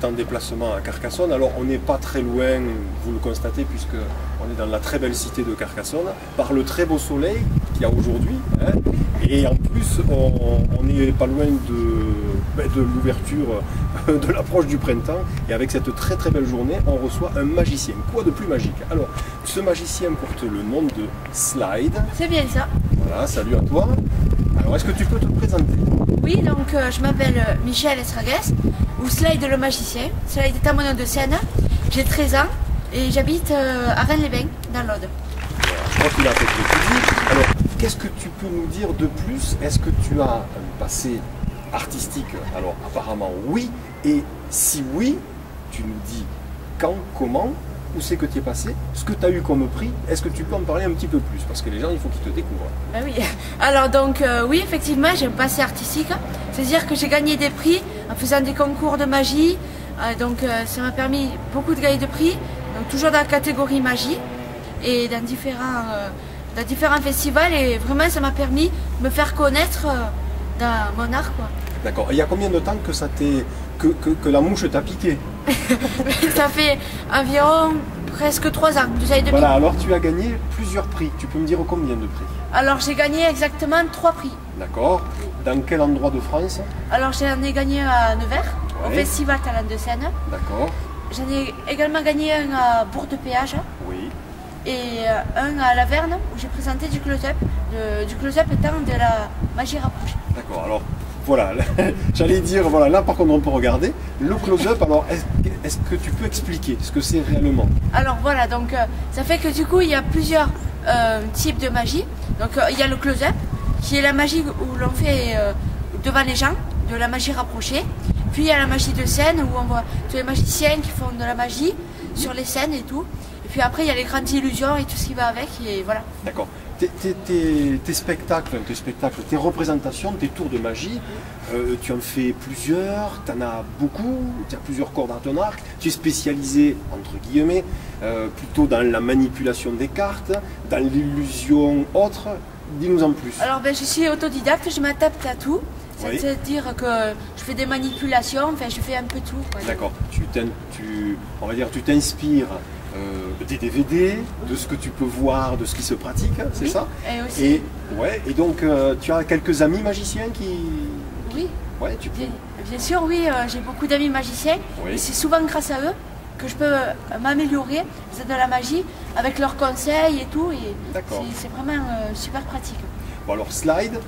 en déplacement à Carcassonne. Alors on n'est pas très loin, vous le constatez, puisque on est dans la très belle cité de Carcassonne, par le très beau soleil qu'il y a aujourd'hui. Hein, et en plus, on n'est pas loin de l'ouverture, de l'approche du printemps. Et avec cette très très belle journée, on reçoit un magicien. Quoi de plus magique? Alors, ce magicien porte le nom de Slide. C'est bien ça. Voilà, salut à toi. Alors, est-ce que tu peux te présenter? Oui, donc je m'appelle Michel Estragues, ou Slide le magicien. Slide est à mon nom de scène. J'ai 13 ans et j'habite à Rennes-les-Bains, dans l'Aude. Je crois qu'il a à peu près tout dit. Alors, qu'est-ce que tu peux nous dire de plus? Est-ce que tu as un passé artistique? Alors, apparemment, oui. Et si oui, tu nous dis quand, comment, où c'est que tu es passé, ce que tu as eu comme prix. Est-ce que tu peux en parler un petit peu plus? Parce que les gens, il faut qu'ils te découvrent. Ah oui. Alors donc, oui, effectivement, j'ai un passé artistique. C'est-à-dire que j'ai gagné des prix en faisant des concours de magie. Donc, ça m'a permis beaucoup de gagner de prix. Donc, toujours dans la catégorie magie et dans différents festivals. Et vraiment, ça m'a permis de me faire connaître dans mon art, quoi. D'accord. Il y a combien de temps que ça t'est que la mouche t'a piqué? Ça fait environ presque 3 ans, 2 ans et demi. Voilà, alors tu as gagné plusieurs prix. Tu peux me dire combien de prix? Alors j'ai gagné exactement 3 prix. D'accord. Dans quel endroit de France? Alors j'en ai gagné à Nevers, au Ouais. Festival Talent de Seine. D'accord. J'en ai également gagné un à Bourg-de-Péage Oui. et un à Laverne où j'ai présenté du close-up. Du close-up étant de la magie rapprochée. D'accord. Alors, voilà. J'allais dire, voilà, là par contre on peut regarder. Le close-up, alors est-ce que tu peux expliquer ce que c'est réellement? Alors voilà, donc ça fait que du coup il y a plusieurs types de magie. Donc il y a le close-up qui est la magie où l'on fait devant les gens, de la magie rapprochée. Puis il y a la magie de scène où on voit tous les magiciens qui font de la magie sur les scènes et tout. Et puis après il y a les grandes illusions et tout ce qui va avec et voilà. D'accord. Tes spectacles, tes représentations, tes tours de magie, tu en fais plusieurs, tu en as beaucoup, tu as plusieurs cordes à ton arc, tu es spécialisé, entre guillemets, plutôt dans la manipulation des cartes, dans l'illusion autre. Dis-nous en plus. Alors ben, je suis autodidacte, je m'adapte à tout. Oui. C'est-à-dire que je fais des manipulations, enfin je fais un peu tout, quoi. D'accord. On va dire, tu t'inspires des DVD, de ce que tu peux voir, de ce qui se pratique, c'est Oui, ça? et aussi. Et donc tu as quelques amis magiciens qui... Oui. Ouais, tu peux. Bien sûr, oui, j'ai beaucoup d'amis magiciens. Oui. Et c'est souvent grâce à eux que je peux m'améliorer de la magie avec leurs conseils et tout. Et D'accord. c'est vraiment super pratique. Bon alors Slide,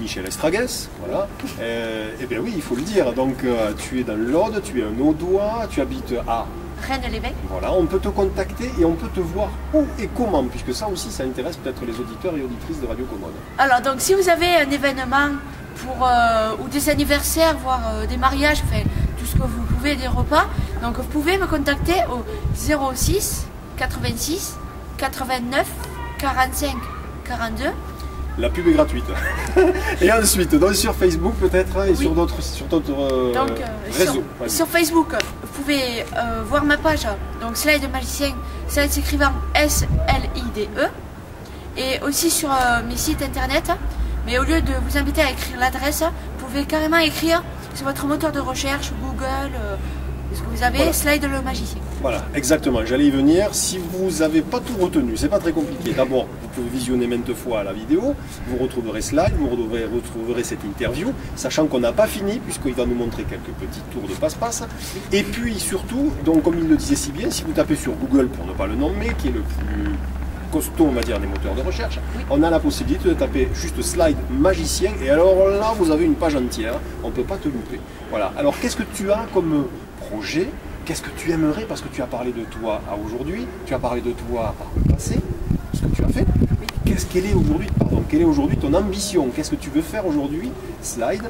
Michel Estragues, voilà. Eh bien oui, il faut le dire. Donc tu es dans l'Aude, tu es un Audois, tu habites à... Rennes-les-Bains. Voilà, on peut te contacter et on peut te voir où et comment, puisque ça aussi, ça intéresse peut-être les auditeurs et auditrices de Radio Commode. Alors, donc, si vous avez un événement ou des anniversaires, voire des mariages, enfin, tout ce que vous pouvez, des repas, donc vous pouvez me contacter au 06 86 89 45 42. La pub est gratuite. Et ensuite, donc sur Facebook peut-être et Oui. sur d'autres Donc, réseaux. sur Facebook, vous pouvez voir ma page, donc Slide Magicien, Slide s'écrivant S-L-I-D-E, et aussi sur mes sites internet. Mais au lieu de vous inviter à écrire l'adresse, vous pouvez carrément écrire sur votre moteur de recherche, Google, ce que vous avez, Voilà. Slide le Magicien. Voilà, exactement, j'allais y venir. Si vous n'avez pas tout retenu, c'est pas très compliqué. D'abord, vous pouvez visionner maintes fois la vidéo, vous retrouverez Slide, vous retrouverez cette interview, sachant qu'on n'a pas fini, puisqu'il va nous montrer quelques petits tours de passe-passe. Et puis surtout, donc comme il le disait si bien, si vous tapez sur Google, pour ne pas le nommer, qui est le plus costaud, on va dire, des moteurs de recherche, on a la possibilité de taper juste Slide Magicien, et alors là, vous avez une page entière, on ne peut pas te louper. Voilà, alors qu'est-ce que tu as comme projet? Qu'est-ce que tu aimerais, parce que tu as parlé de toi à aujourd'hui, tu as parlé de toi par le passé, ce que tu as fait. Quelle est aujourd'hui ton ambition? Qu'est-ce que tu veux faire aujourd'hui, Slide?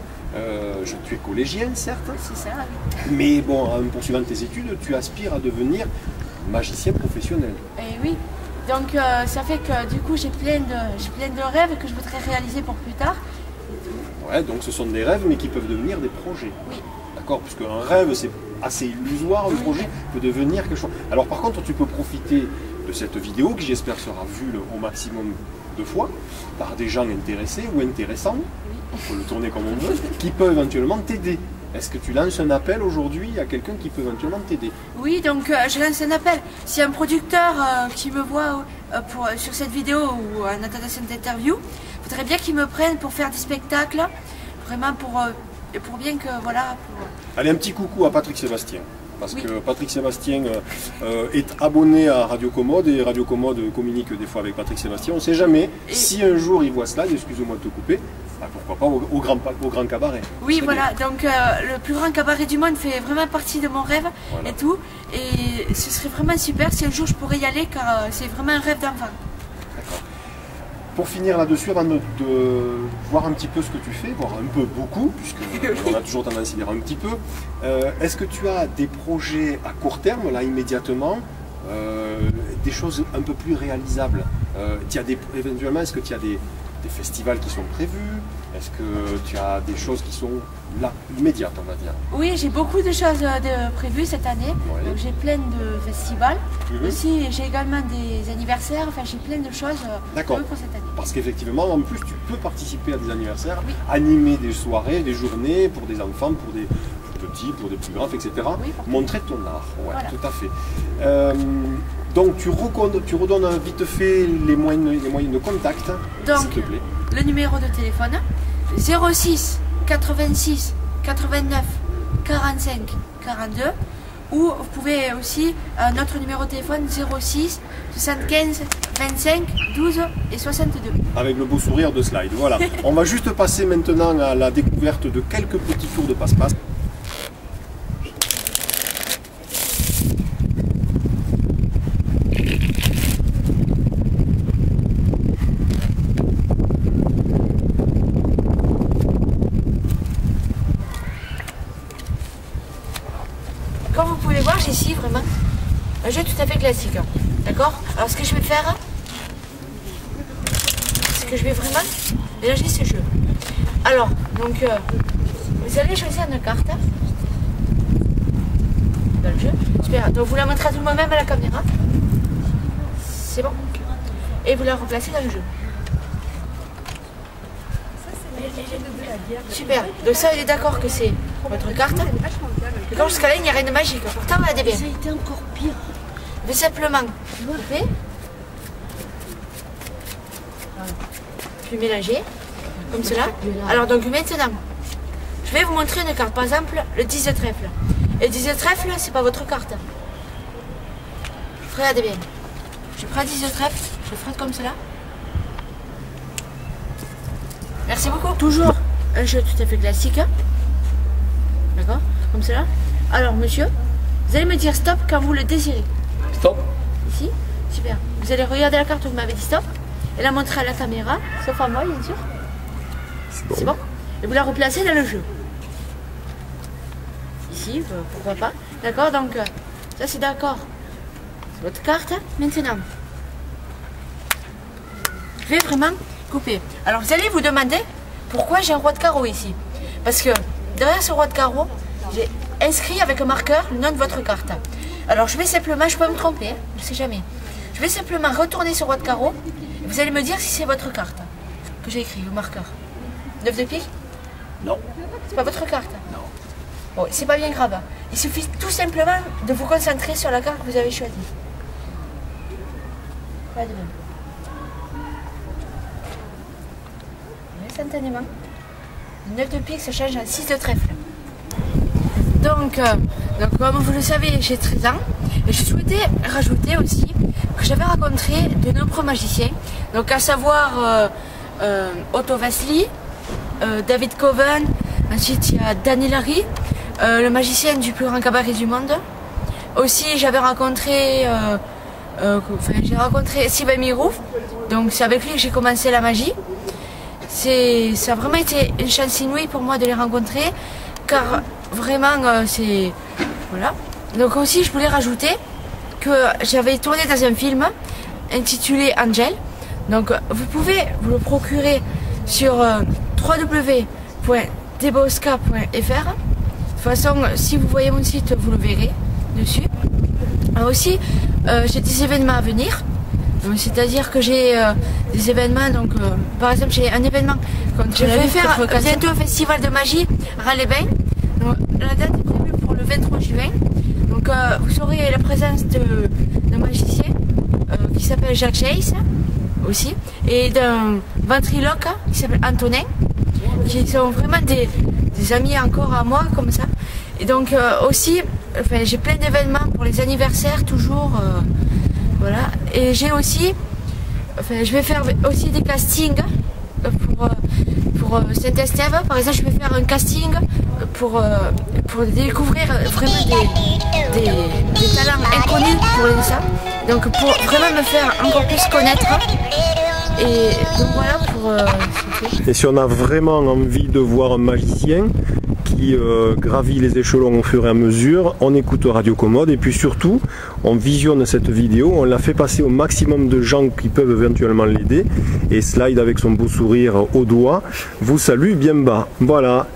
Tu es collégien, certes, C'est ça, oui. mais bon, en poursuivant tes études, tu aspires à devenir magicien professionnel. Et oui. Donc ça fait que du coup j'ai plein de rêves que je voudrais réaliser pour plus tard. Ouais, donc ce sont des rêves, mais qui peuvent devenir des projets. Oui. D'accord, puisque un rêve, c'est assez illusoire, le projet peut devenir quelque chose. Alors par contre, tu peux profiter de cette vidéo, qui j'espère sera vue au maximum de fois, par des gens intéressés ou intéressants, on peut le tourner comme on veut, qui peuvent éventuellement t'aider. Est-ce que tu lances un appel aujourd'hui à quelqu'un qui peut éventuellement t'aider? Oui, donc je lance un appel. Si un producteur qui me voit sur cette vidéo ou en attendant cette interview, il faudrait bien qu'il me prenne pour faire des spectacles, vraiment pour bien que voilà. Allez, un petit coucou à Patrick Sébastien. Parce que Patrick Sébastien est abonné à Radio Commode et Radio Commode communique des fois avec Patrick Sébastien. On ne sait jamais si un jour il voit cela, excusez-moi de te couper, bah pourquoi pas au grand cabaret. Oui, voilà, donc le plus grand cabaret du monde fait vraiment partie de mon rêve et tout. Et ce serait vraiment super si un jour je pourrais y aller car c'est vraiment un rêve d'enfant. D'accord. Pour finir là-dessus, avant de voir un petit peu ce que tu fais, voir un peu beaucoup, puisqu'on a toujours tendance à dire un petit peu, est-ce que tu as des projets à court terme, là immédiatement, des choses un peu plus réalisables? Éventuellement, est-ce que tu as des festivals qui sont prévus? Est-ce que tu as des choses qui sont là, immédiates, on va dire? Oui, j'ai beaucoup de choses prévues cette année. Ouais. Donc j'ai plein de festivals. Aussi, j'ai également des anniversaires. Enfin, j'ai plein de choses prévues pour cette année. Parce qu'effectivement, en plus, tu peux participer à des anniversaires, animer des soirées, des journées pour des enfants, pour des plus petits, pour des plus grands, etc. Oui, montrer ton art. Ouais, voilà. Tout à fait. Donc, tu redonnes vite fait les moyens de contact, s'il te plaît. Le numéro de téléphone 06 86 89 45 42, ou vous pouvez aussi notre numéro de téléphone 06 75 25 12 et 62. Avec le beau sourire de Slide, voilà. On va juste passer maintenant à la découverte de quelques petits tours de passe-passe. Comme vous pouvez voir, j'ai ici vraiment un jeu tout à fait classique. D'accord? Alors ce que je vais faire, c'est que je vais vraiment mélanger ces jeux. Alors, donc, vous allez choisir une carte dans le jeu. Super. Donc vous la montrez à tout le monde, même à la caméra. C'est bon. Et vous la replacez dans le jeu. Super. Donc ça, il est d'accord que c'est votre carte. D'accord, jusqu'à là, il n'y a rien de magique. Pourtant, on a des biens. Ça a été encore pire. Mais simplement, couper, puis mélanger, comme cela. Alors donc maintenant, je vais vous montrer une carte. Par exemple, le 10 de trèfle. Et le 10 de trèfle, c'est pas votre carte. Regardez bien. Je prends 10 de trèfle, je frotte comme cela. Merci beaucoup. Toujours un jeu tout à fait classique. D'accord? Comme cela. Alors monsieur, vous allez me dire stop quand vous le désirez. Stop. Ici, super. Vous allez regarder la carte où vous m'avez dit stop et la montrer à la caméra, sauf à moi bien sûr. C'est bon. Et vous la replacez dans le jeu. Ici, pourquoi pas. D'accord, donc ça c'est d'accord. C'est votre carte. Maintenant, je vais vraiment couper. Alors vous allez vous demander pourquoi j'ai un roi de carreau ici. Parce que derrière ce roi de carreau, j'ai inscrit avec un marqueur le nom de votre carte. Alors je vais simplement, je peux me tromper, hein, je ne sais jamais. Je vais simplement retourner sur roi de carreau et vous allez me dire si c'est votre carte que j'ai écrit, le marqueur. 9 de pique? Non. C'est pas votre carte? Non. Bon, c'est pas bien grave. Il suffit tout simplement de vous concentrer sur la carte que vous avez choisie. Pas de même. Instantanément. 9 de pique se change en 6 de trèfle. Donc, comme vous le savez, j'ai 13 ans et je souhaitais rajouter aussi que j'avais rencontré de nombreux magiciens, donc à savoir Otto Vasily, David Coven, ensuite il y a Daniel Harry, le magicien du plus grand cabaret du monde. Aussi j'avais rencontré, j'ai rencontré Sylvain Mirouf, donc c'est avec lui que j'ai commencé la magie. Ça a vraiment été une chance inouïe pour moi de les rencontrer, car vraiment c'est... Voilà. Donc aussi je voulais rajouter que j'avais tourné dans un film intitulé Angel. Donc vous pouvez vous le procurer sur www.debosca.fr. De toute façon, si vous voyez mon site, vous le verrez dessus. Alors aussi, j'ai des événements à venir. C'est-à-dire que j'ai des événements, donc par exemple j'ai un événement, je vais faire bientôt un festival de magie à les Bains. Donc, la date est prévue pour le 23 juin. Donc vous aurez la présence d'un magicien qui s'appelle Jacques Chase aussi, et d'un ventriloque qui s'appelle Antonin, qui sont vraiment des amis encore à moi comme ça. Et donc aussi, enfin, j'ai plein d'événements pour les anniversaires toujours, voilà. Et j'ai aussi, enfin, je vais faire aussi des castings pour Saint-Estève. Par exemple, je vais faire un casting pour découvrir vraiment des talents inconnus pour ça. Donc pour vraiment me faire encore plus connaître. Et donc voilà pour... Et si on a vraiment envie de voir un magicien qui gravit les échelons au fur et à mesure, on écoute Radio Commode et puis surtout on visionne cette vidéo, on la fait passer au maximum de gens qui peuvent éventuellement l'aider, et Slide avec son beau sourire au doigt vous salue bien bas. Voilà,